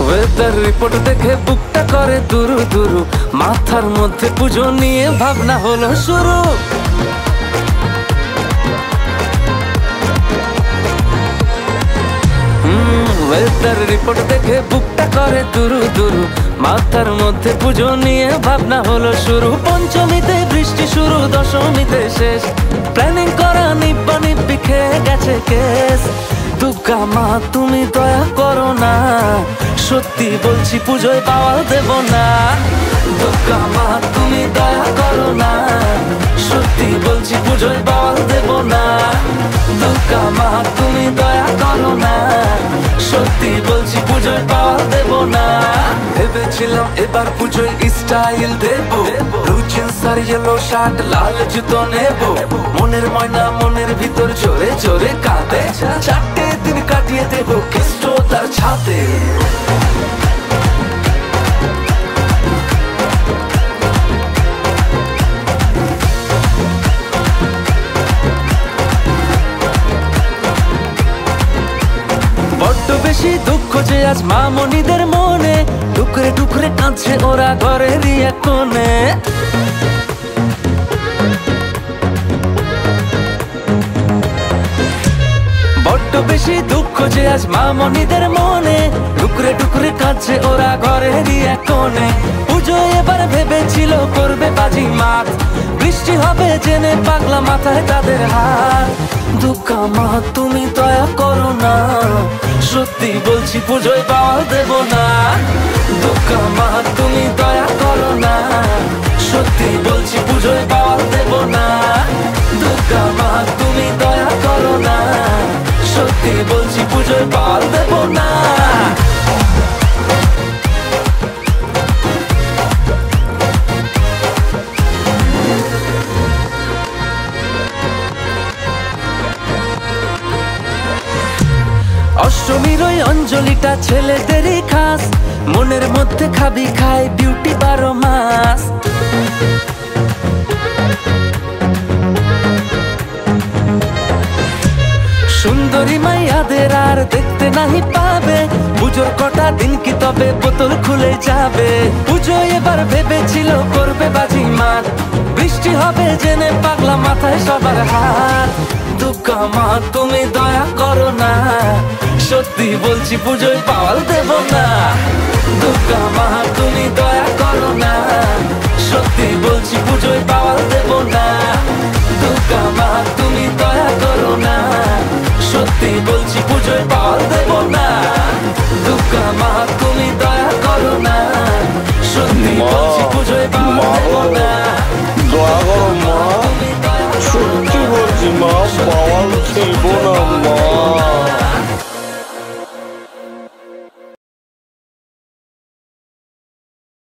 Weather report দেখে বুকটা করে দুরু দুরু, মাথার মধ্যে পুজো নিয়ে ভাবনা হলো শুরু। ওয়েদার রিপোর্ট দেখে বুকটা করে দুরু দুরু, মাথার মধ্যে পুজো নিয়ে ভাবনা হলো শুরু। পঞ্চমীতে বৃষ্টি শুরু, দশমীতে শেষ, প্ল্যানিং করা নিব্বা নিব্বি খেয়ে গেছে কেস। দুর্গা মা তুমি দয়া করো না, সত্যি বলছি পুজোয় বাওয়াল দেব না। দুর্গা মা তুমি দয়া করো না, সত্যি বলছি পুজোয় বাওয়াল দেব না। দুর্গা মা তুমি দয়া করো না, সত্যি বলছি পুজোয় বাওয়াল দেব না। ভেবেছিলাম এবার পুজোয় স্টাইল দেব, ব্লু জিন্স আর ইয়েলো শার্ট লাল জুতো নেব। মনের ময়না মনের ভিতর জোরে জোরে কাঁদে, 4টে দিন কাটিয়ে দেব কৃষ্ট তার ছাদে। বড্ড বেশি দুঃখ যে আজ মামনিদের মনে, টুকরে টুকরে কাঁদছে ওরা ঘরেরই এক কোণে। বড্ড বেশি দুঃখ যে আজ মামনিদের মনে, টুকরে টুকরে কাঁদছে ওরা ঘরেরই এক কোণে। পুজো এবার ভেবেছিল করবে বাজি মাত, বৃষ্টি হবে জেনে পাগলা মাথায় তাদের হাত। দুর্গা মা তুমি দয়া করো না, সত্যি বলছি পুজোয় বাওয়াল দেব না। দুর্গা মা তুমি দয়া করো না, সত্যি বলছি পুজোয় বাওয়াল দেব না। দুর্গা মা তুমি দয়া করো না, সত্যি বলছি পুজোয় বাওয়াল দেব না। অষ্টমীর ওই অঞ্জলিটা ছেলেদেরই খাস, মনের মধ্যে খাবি খায় বিউটি 12 মাস। সুন্দরী মাইয়াদের আর দেখতে নাহি পাবে, পুজোর কটা দিন কি তবে বোতল খুলে যাবে। পুজো এবার ভেবেছিল করবে বাজি মাত, বৃষ্টি হবে জেনে পাগলা মাথায় সবার হাত। দুর্গা মা তুমি দয়া করো না, সত্যি বলছি পুজোয় বাওয়াল দেব না। দুর্গা মা তুমি দয়া করো না, সত্যি বলছি পুজোয় বাওয়াল দেব না। দুর্গা মা তুমি দয়া করো না, সত্যি বলছি পুজোয় বাওয়াল দেব না। দুর্গা মা তুমি দয়া করো না, সত্যি বলছি পুজোয় বাওয়াল দেব না। দয়া করো মা, সত্যি বলছি মা বাওয়াল দেব না।